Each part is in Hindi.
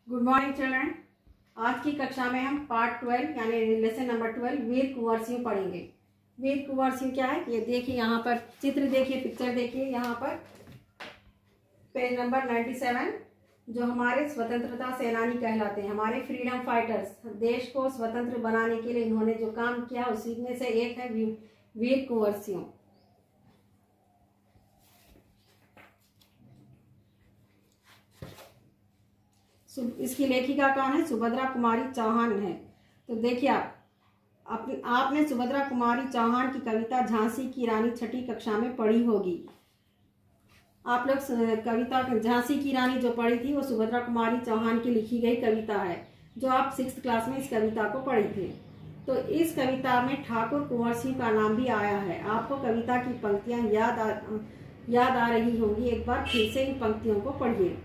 Good morning children. आज की कक्षा में हम पार्ट 12 यानी लेसन नंबर 12 वीर कुंवर सिंह पढ़ेंगे। वीर कुंवर सिंह क्या है ये देखिए, यहाँ पर चित्र देखिए, पिक्चर देखिए, यहाँ पर पेज नंबर 97। जो हमारे स्वतंत्रता सेनानी कहलाते हैं, हमारे फ्रीडम फाइटर्स, देश को स्वतंत्र बनाने के लिए इन्होंने जो काम किया उसी में से एक है वीर कुंवर सिंह। इसकी लेखिका कौन है? सुभद्रा कुमारी चौहान है। तो देखिए आपने सुभद्रा कुमारी चौहान की कविता झांसी की रानी छठी कक्षा में पढ़ी होगी। आप लोग कविता झांसी की रानी जो पढ़ी थी वो सुभद्रा कुमारी चौहान की लिखी गई कविता है, जो आप 6th क्लास में इस कविता को पढ़ी थे। तो इस कविता में ठाकुर कुंवर सिंह का नाम भी आया है। आपको कविता की पंक्तियां याद आ रही होंगी। एक बार फिर से इन पंक्तियों को पढ़िए।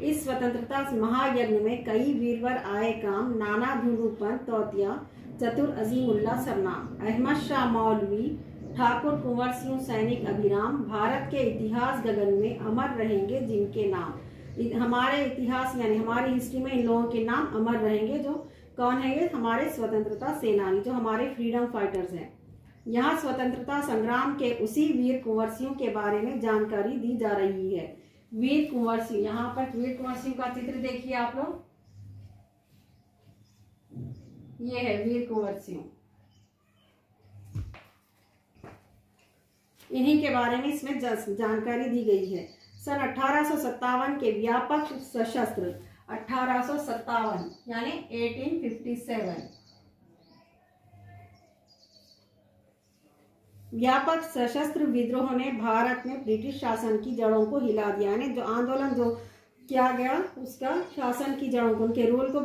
इस स्वतंत्रता महायज्ञ में कई वीरवर आए काम, नाना धुरूपन तौतिया चतुर अजीमुल्ला सरनाम। अहमद शाह मौलवी, ठाकुर कुंवर सिंह सैनिक अभिराम, भारत के इतिहास गगन में अमर रहेंगे जिनके नाम। हमारे इतिहास यानी हमारी हिस्ट्री में इन लोगों के नाम अमर रहेंगे। जो कौन है? ये हमारे स्वतंत्रता सेनानी, जो हमारे फ्रीडम फाइटर्स हैं। यहाँ स्वतंत्रता संग्राम के उसी वीर कुंवर सिंह के बारे में जानकारी दी जा रही है। वीर कुंवर सिंह, यहाँ पर वीर कुंवर सिंह का चित्र देखिए आप लोग, ये है वीर कुंवर सिंह। इन्हीं के बारे में इसमें जानकारी दी गई है। सन 1857 के व्यापक सशस्त्र 1857 यानी 1857 व्यापक सशस्त्र विद्रोह ने भारत में ब्रिटिश शासन की जड़ों को हिला दिया। यानी जो आंदोलन जो किया गया उसका शासन की जड़ों को, उनके रूल को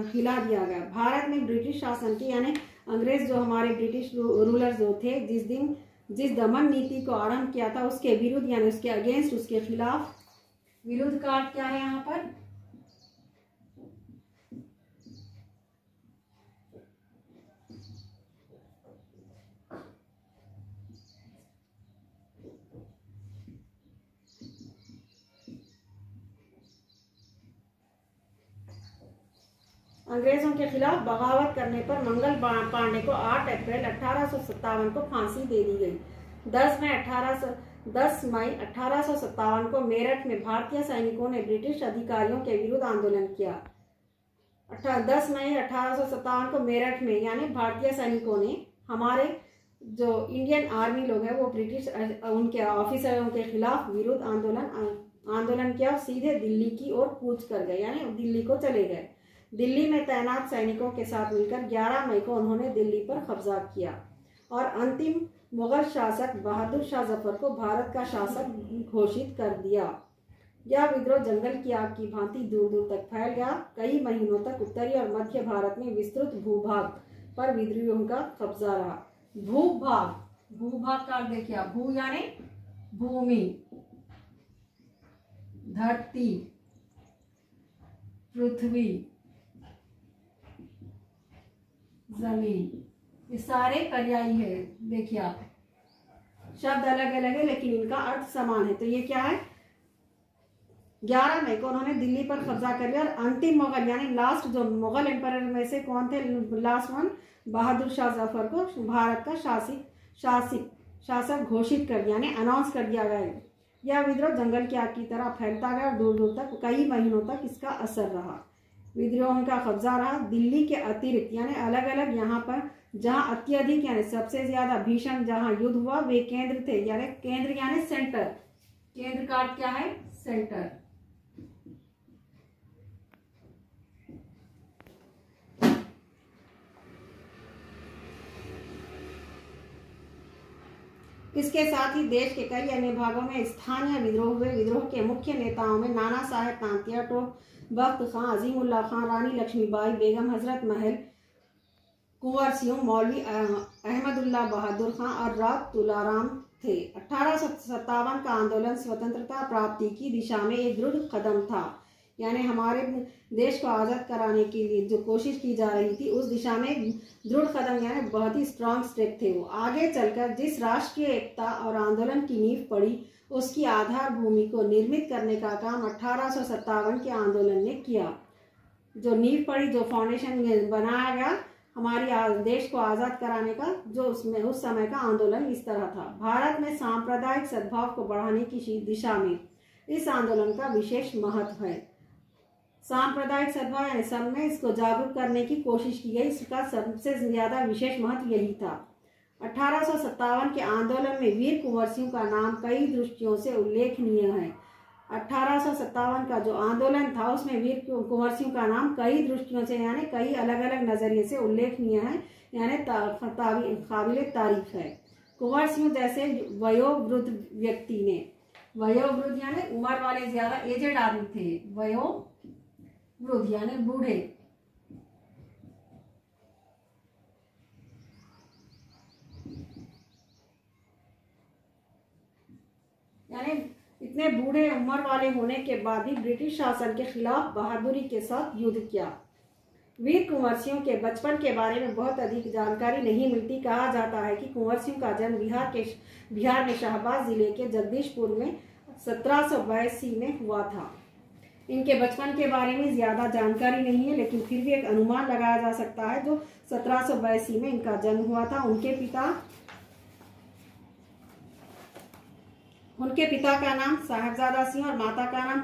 हिला दिया गया। भारत में ब्रिटिश शासन की यानी अंग्रेज जो हमारे ब्रिटिश रूलर जो थे, जिस दमन नीति को आरंभ किया था उसके विरुद्ध यानी उसके अगेंस्ट, उसके खिलाफ, विरुद्ध का क्या है यहाँ पर? अंग्रेजों के खिलाफ बगावत करने पर मंगल पांडे को 8 अप्रैल 1857 को फांसी दे दी गई। 10 मई 1857 को मेरठ में भारतीय सैनिकों ने ब्रिटिश अधिकारियों के विरुद्ध आंदोलन किया। 10 मई 1857 को मेरठ में यानी भारतीय सैनिकों ने हमारे जो इंडियन आर्मी लोग हैं वो ब्रिटिश उनके ऑफिसरों के खिलाफ विरुद्ध आंदोलन किया और सीधे दिल्ली की ओर कूच कर गए, यानी दिल्ली को चले गए। दिल्ली में तैनात सैनिकों के साथ मिलकर 11 मई को उन्होंने दिल्ली पर कब्जा किया और अंतिम मुगल शासक बहादुर शाह जफर को भारत का शासक घोषित कर दिया। यह विद्रोह जंगल की आग की भांति दूर दूर तक फैल गया। कई महीनों तक उत्तरी और मध्य भारत में विस्तृत भूभाग पर विद्रोहियों का कब्जा रहा। भूभाग का देखिए, भू यानी भूमि, धरती, पृथ्वी, जमीन, ये सारे पर्यायी है। देखिए आप, शब्द अलग अलग है लेकिन इनका अर्थ समान है। तो ये क्या है? 11 मई को उन्होंने दिल्ली पर कब्जा कर लिया और अंतिम मुगल यानी लास्ट जो मुगल एम्परर में से कौन थे? लास्ट वन बहादुर शाह जफर को भारत का शासक घोषित कर दिया, यानी अनाउंस कर दिया गया। यह विद्रोह जंगल की आग की तरह फैलता गया और दूर दूर तक कई महीनों तक इसका असर रहा। विद्रोह का कब्जा रहा। दिल्ली के अतिरिक्त यानी अलग अलग यहाँ पर जहाँ अत्यधिक यानी सबसे ज्यादा भीषण जहाँ युद्ध हुआ वे केंद्र थे, यानी केंद्र यानी सेंटर। केंद्र का अर्थ क्या है? सेंटर। इसके साथ ही देश के कई अन्य भागों में स्थानीय विद्रोह हुए। विद्रोह के मुख्य नेताओं में नाना साहेब तांतिया टोप, बख्त खां, अजीमुल्ला खां, रानी लक्ष्मीबाई, बेगम हजरत महल, कुंवर सिंह, मौलवी अहमदुल्ला बहादुर खां और रात तुलाराम थे। 1857 का आंदोलन स्वतंत्रता प्राप्ति की दिशा में एक दृढ़ कदम था। यानी हमारे देश को आज़ाद कराने के लिए जो कोशिश की जा रही थी उस दिशा में एक दृढ़ कदम यानी बहुत ही स्ट्रांग स्टेप थे वो। आगे चलकर जिस राष्ट्रीय एकता और आंदोलन की नींव पड़ी उसकी आधार भूमि को निर्मित करने का काम 1857 के आंदोलन ने किया। जो नींव पड़ी, जो फाउंडेशन बनाया गया हमारी देश को आज़ाद कराने का, जो उसमें उस समय का आंदोलन इस तरह था। भारत में सांप्रदायिक सद्भाव को बढ़ाने की दिशा में इस आंदोलन का विशेष महत्व है। सांप्रदायिक सद्भाव यानी सब में इसको जागरूक करने की कोशिश की गई, इसका सबसे ज्यादा विशेष महत्व यही था। 1857 के आंदोलन में वीर कुंवर सिंह का नाम कई दृष्टियों से उल्लेखनीय है। 1857 का जो आंदोलन था उसमें वीर कुंवर सिंह का नाम कई दृष्टियों से यानी कई अलग अलग नजरिए से उल्लेखनीय है, यानी काबिल तारीफ है। कुंवर सिंह जैसे वयोवृद्ध व्यक्ति ने, वयोवृद्ध यानी उम्र वाले ज्यादा एजेड आदमी थे, वयोवृद्ध यानी बूढ़े, यानी इतने बूढ़े उम्र वाले होने के बाद भी ब्रिटिश शासन के खिलाफ बहादुरी के साथ युद्ध किया। वीर कुंवर सिंह के बचपन के बारे में बहुत अधिक जानकारी नहीं मिलती। कहा जाता है कि कुंवर सिंह का जन्म बिहार में शाहबाद जिले के जगदीशपुर में 1782 में हुआ था। इनके बचपन के बारे में ज्यादा जानकारी नहीं है, लेकिन फिर भी एक अनुमान लगाया जा सकता है जो 1782 में इनका जन्म हुआ था। उनके पिता का नाम साहबजादा सिंह और माता का नाम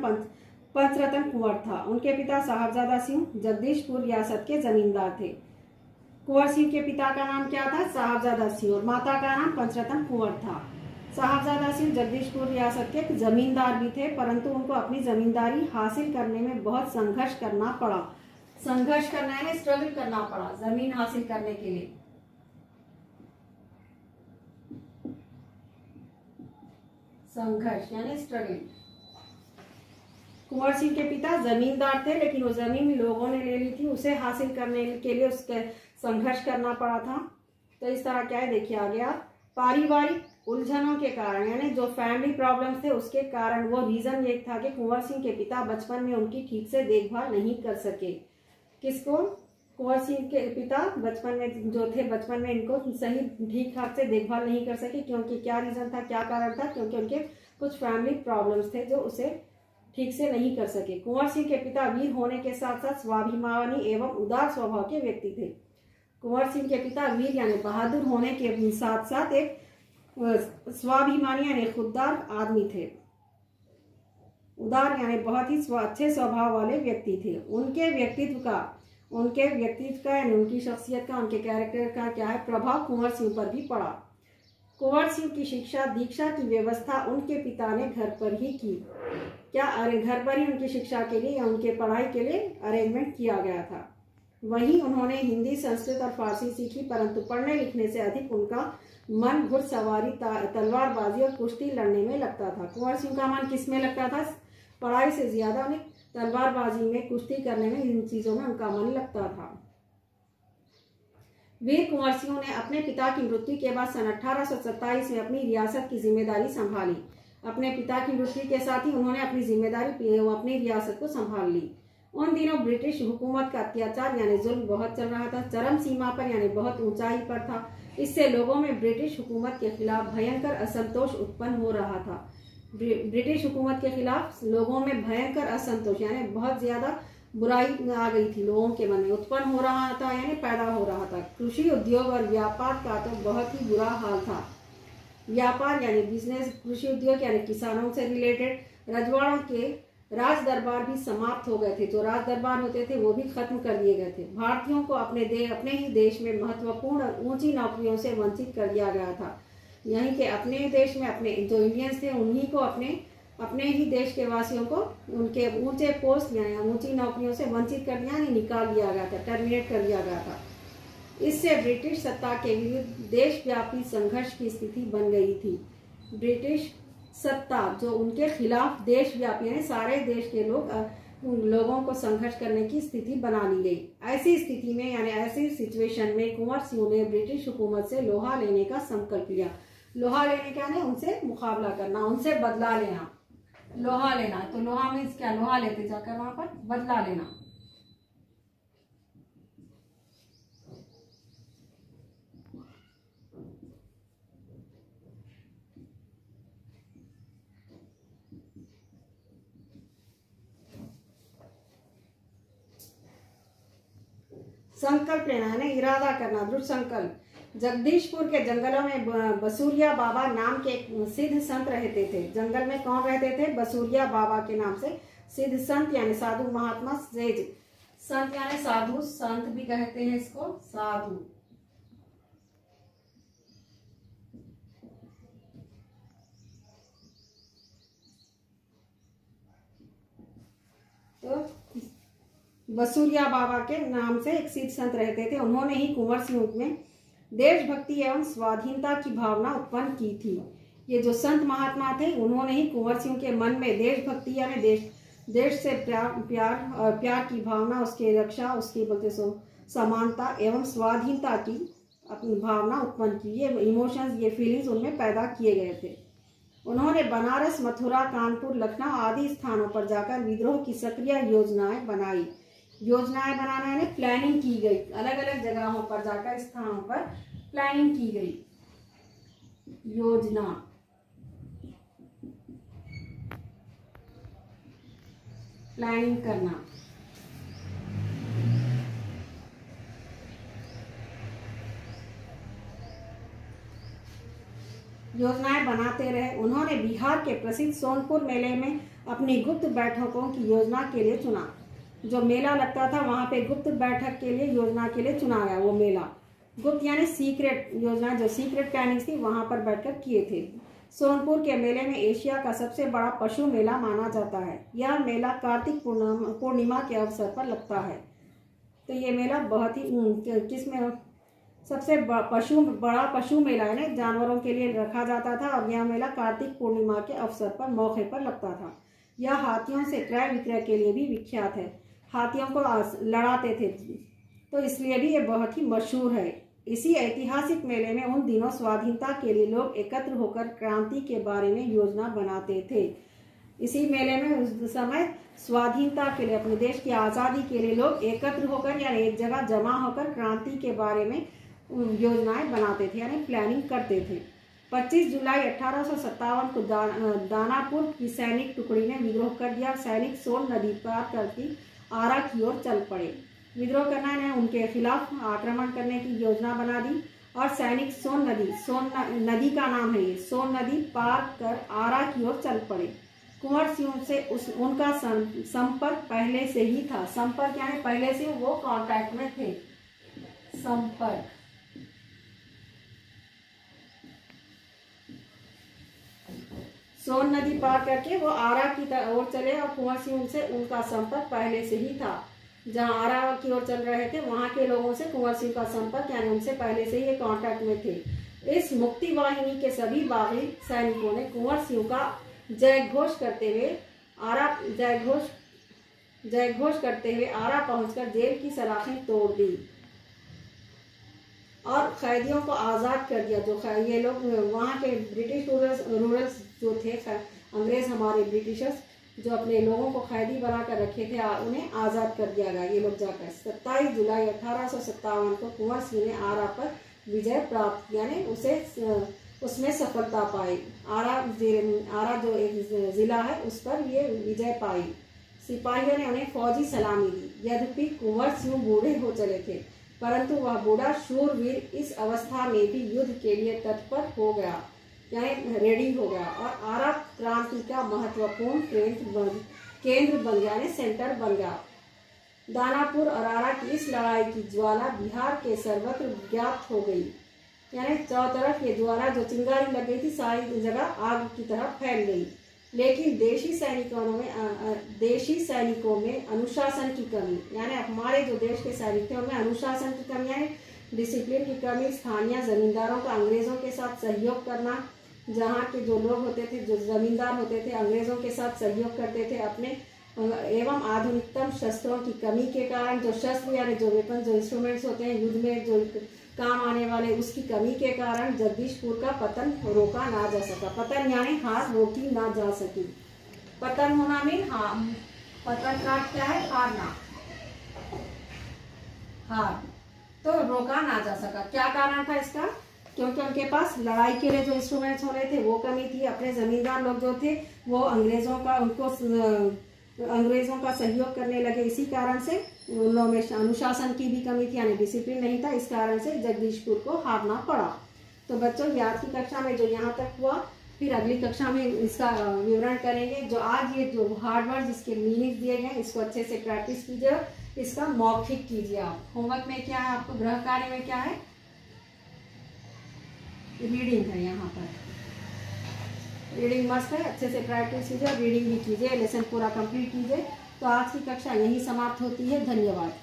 पंचरतन कुंवर था। उनके पिता साहबजादा सिंह जगदीशपुर रियासत के जमींदार थे। कुंवर सिंह के पिता का नाम क्या था? साहबजादा सिंह, और माता का नाम पंचरतन कुंवर था। साहबजादा सिंह जगदीशपुर रियासत के जमींदार भी थे, परंतु उनको अपनी जमींदारी हासिल करने में बहुत संघर्ष करना पड़ा। संघर्ष करना यानी स्ट्रगल करना पड़ा जमीन हासिल करने के लिए। संघर्ष यानी स्ट्रगल। कुंवर सिंह के पिता जमींदार थे, लेकिन वो जमीन लोगों ने ले ली थी, उसे हासिल करने के लिए उसके संघर्ष करना पड़ा था। तो इस तरह क्या है देखिए आगे आप, पारिवारिक उलझनों के कारण यानी जो फैमिली प्रॉब्लम्स थे उसके कारण वो रीजन ये था कि कुंवर सिंह के पिता बचपन में उनकी ठीक से देखभाल नहीं कर सके। किसको? कुंवर सिंह के पिता बचपन में जो थे, बचपन में इनको सही ठीक ठाक से देखभाल नहीं कर सके। क्योंकि क्या रीजन था, क्या कारण था? क्योंकि उनके कुछ फैमिली प्रॉब्लम्स थे जो उसे ठीक से नहीं कर सके। कुंवर सिंह के पिता वीर होने के साथ साथ स्वाभिमानी एवं उदार स्वभाव के व्यक्ति थे। कुंवर सिंह के पिता वीर यानी बहादुर होने के साथ साथ एक स्वाभिमानी यानी खुददार आदमी थे। उदार यानी बहुत ही अच्छे स्वभाव वाले व्यक्ति थे। उनके व्यक्तित्व का यानी उनकी शख्सियत का, उनके कैरेक्टर का क्या है प्रभाव कुंवर सिंह पर भी पड़ा। कुंवर सिंह की शिक्षा दीक्षा की व्यवस्था उनके पिता ने घर पर ही की। क्या घर पर ही उनकी शिक्षा के लिए या उनके पढ़ाई के लिए अरेंजमेंट किया गया था। वहीं उन्होंने हिंदी, संस्कृत और फारसी सीखी, परंतु पढ़ने लिखने से अधिक उनका मन घुड़सवारी, तलवारबाजी और कुश्ती लड़ने में लगता था। कुंवर सिंह का मन किस में लगता था? पढ़ाई से ज्यादा उन्हें तलवारबाजी में, कुश्ती करने में, इन चीजों में उनका मन लगता था। वीर कुंवर सिंह ने अपने पिता की मृत्यु के बाद सन 1827 में अपनी रियासत की जिम्मेदारी संभाली। अपने पिता की मृत्यु के साथ ही उन्होंने अपनी जिम्मेदारी अपनी रियासत को संभाल ली। उन दिनों ब्रिटिश हुकूमत का अत्याचार यानी जुल्म बहुत चल रहा था, चरम सीमा पर यानी बहुत ऊंचाई पर था। इससे लोगों में ब्रिटिश हुकूमत के खिलाफ भयंकर असंतोष उत्पन्न हो रहा था। ब्रिटिश हुकूमत के खिलाफ लोगों में भयंकर असंतोष यानी बहुत ज्यादा बुराई आ गई थी, लोगों के मन में उत्पन्न हो रहा था यानी पैदा हो रहा था। कृषि उद्योग और व्यापार का तो बहुत ही बुरा हाल था। व्यापार यानी बिजनेस, कृषि उद्योग यानी किसानों से रिलेटेड। रजवाड़ों के राज दरबार भी समाप्त हो गए थे, जो राज दरबार होते थे वो भी खत्म कर दिए गए थे। भारतीयों को अपने ही देश में महत्वपूर्ण और ऊंची नौकरियों से वंचित कर दिया गया था। यहीं के अपने देश में अपने जो इंडियंस थे उन्हीं को अपने ही देश के वासियों को उनके ऊंचे पोस्ट या ऊंची नौकरियों से वंचित कर दिया, निकाल दिया गया था, टर्मिनेट कर दिया गया था। इससे ब्रिटिश सत्ता के विरुद्ध देशव्यापी संघर्ष की स्थिति बन गई थी। ब्रिटिश सत्ता जो उनके खिलाफ देशव्यापी है, सारे देश के लोगों को संघर्ष करने की स्थिति बना ली गई। ऐसी स्थिति में यानी ऐसी सिचुएशन में कुंवर सिंह ने ब्रिटिश हुकूमत से लोहा लेने का संकल्प लिया। लोहा लेने क्या है? उनसे मुकाबला करना, उनसे बदला लेना। लोहा लेना तो लोहा मीन्स क्या? लोहा लेते जाकर वहां पर बदला लेना। संकल्प लेना है ना, इरादा करना, दृढ़ संकल्प। जगदीशपुर के जंगलों में बसूरिया बाबा नाम के एक सिद्ध संत रहते थे। जंगल में कौन रहते थे? बसूरिया बाबा के नाम से सिद्ध संत यानी साधु महात्मा, सेज संत यानी साधु, संत भी कहते हैं इसको, साधु। तो बसूरिया बाबा के नाम से एक सिद्ध संत रहते थे। उन्होंने ही कुंवर सिंह में देशभक्ति एवं स्वाधीनता की भावना उत्पन्न की थी। ये जो संत महात्मा थे उन्होंने ही कुंवर सिंह के मन में देशभक्ति यानी देश से प्यार की भावना, उसकी रक्षा, उसकी बोलते सो समानता एवं स्वाधीनता की अपनी भावना उत्पन्न की। ये इमोशंस, ये फीलिंग्स उनमें पैदा किए गए थे। उन्होंने बनारस, मथुरा, कानपुर, लखनऊ आदि स्थानों पर जाकर विद्रोह की सक्रिय योजनाएं बनाई। योजनाएं बनाना यानी प्लानिंग की गई, अलग अलग जगहों पर जाकर स्थानों पर प्लानिंग की गई। योजना, प्लानिंग करना। योजनाएं बनाते रहे। उन्होंने बिहार के प्रसिद्ध सोनपुर मेले में अपनी गुप्त बैठकों की योजना के लिए चुना। जो मेला लगता था वहां पे गुप्त बैठक के लिए, योजना के लिए चुना गया वो मेला। गुप्त यानी सीक्रेट योजना, जो सीक्रेट प्लानिंग थी वहां पर बैठकर किए थे। सोनपुर के मेले में एशिया का सबसे बड़ा पशु मेला माना जाता है। यह मेला कार्तिक पूर्णिमा के अवसर पर लगता है। तो ये मेला बहुत ही किसमें सबसे बड़ा पशु मेला है ना, जानवरों के लिए रखा जाता था। और यह मेला कार्तिक पूर्णिमा के अवसर पर मौके पर लगता था। यह हाथियों से क्रय विक्रय के लिए भी विख्यात है। हाथियों को लड़ाते थे, तो इसलिए भी ये बहुत ही मशहूर है। इसी ऐतिहासिक मेले में उन दिनों स्वाधीनता के लिए लोग एकत्र होकर क्रांति के बारे में योजना बनाते थे। इसी मेले में उस समय स्वाधीनता के लिए, अपने देश की आज़ादी के लिए लोग एकत्र होकर यानी एक जगह जमा होकर क्रांति के बारे में योजनाएं बनाते थे यानी प्लानिंग करते थे। 25 जुलाई 1857 को दानापुर की सैनिक टुकड़ी ने विद्रोह कर दिया। सैनिक सोन नदी पार करके आरा की ओर चल पड़े। विद्रोह करना ने उनके खिलाफ आक्रमण करने की योजना बना दी और सैनिक सोन नदी का नाम है ये, सोन नदी पार कर आरा की ओर चल पड़े। कुंवर सिंह से उनका संपर्क पहले से ही था। संपर्क यानी पहले से वो कांटेक्ट में थे। संपर्क, सोन नदी पार करके वो आरा की ओर चले और कुंवर सिंह से उनका संपर्क पहले से ही था। जहाँ आरा की ओर चल रहे थे वहां के लोगों से कुंवर सिंह का संपर्क यानी उनसे पहले से ही ये कांटेक्ट में थे। इस मुक्ति वाहिनी के सभी बागी सैनिकों ने कुंवर सिंह का जय घोष करते हुए आरा पहुंचकर जेल की सलाखें तोड़ दी और कैदियों को आज़ाद कर दिया। जो ये लोग वहाँ के ब्रिटिश रूरल्स जो थे, अंग्रेज हमारे ब्रिटिशर्स जो अपने लोगों को कैदी बनाकर रखे थे, उन्हें आज़ाद कर दिया गया। ये लोग जाकर 27 जुलाई 1857 को कुंवर सिंह ने आरा पर विजय प्राप्त यानी उसमें सफलता पाई। आरा जो एक जिला है उस पर ये विजय पाई। सिपाहियों ने उन्हें फौजी सलामी दी। यद्यपि कुंवर सिंह बूढ़े हो चले थे, परंतु वह बूढ़ा शूरवीर इस अवस्था में भी युद्ध के लिए तत्पर हो गया यानी रेडी हो गया और आरा क्रांति का महत्वपूर्ण केंद्र बन गया यानी सेंटर बन गया। दानापुर और आरा की इस लड़ाई की ज्वाला बिहार के सर्वत्र व्याप्त हो गई यानी चारों तरफ ये ज्वाला जो चिंगारी लग गई थी सारी जगह आग की तरह फैल गई। लेकिन देशी सैनिकों में अनुशासन की कमी यानी हमारे जो देश के सैनिक थे उनमें अनुशासन की कमी यानी डिसिप्लिन की कमी, स्थानीय जमींदारों का अंग्रेजों के साथ सहयोग करना, जहाँ के जो लोग होते थे, जो जमींदार होते थे, अंग्रेजों के साथ सहयोग करते थे अपने एवं आधुनिकतम शस्त्रों की कमी के कारण, जो शस्त्र यानी जो वेपन, जो इंस्ट्रूमेंट्स होते हैं युद्ध में जो काम आने वाले, उसकी कमी के कारण जगदीशपुर का पतन रोका ना जा सका। पतन यानी हार रोकी ना जा सकी। पतन होना मीन पतन का क्या है? हारना, हार, तो रोका ना जा सका। क्या कारण था इसका? क्योंकि उनके पास लड़ाई के लिए जो इंस्ट्रूमेंट्स होने थे वो कमी थी। अपने जमींदार लोग जो थे वो अंग्रेजों का उनको अंग्रेज़ों का सहयोग करने लगे। इसी कारण से उन लोगों में अनुशासन की भी कमी थी, यानी डिसिप्लिन नहीं था। इस कारण से जगदीशपुर को हारना पड़ा। तो बच्चों, ये आज की कक्षा में जो यहाँ तक हुआ, फिर अगली कक्षा में इसका विवरण करेंगे। जो आज ये जो हार्ड वर्ड जिसके मीनिंग दिए गए, इसको अच्छे से प्रैक्टिस कीजिए, इसका मौखिक कीजिए। आप होमवर्क में क्या है, आपको गृह कार्य में क्या है, रीडिंग है। यहाँ पर रीडिंग मस्त है, अच्छे से प्रैक्टिस कीजिए, रीडिंग भी कीजिए, लेसन पूरा कंप्लीट कीजिए। तो आज की कक्षा यहीं समाप्त होती है। धन्यवाद।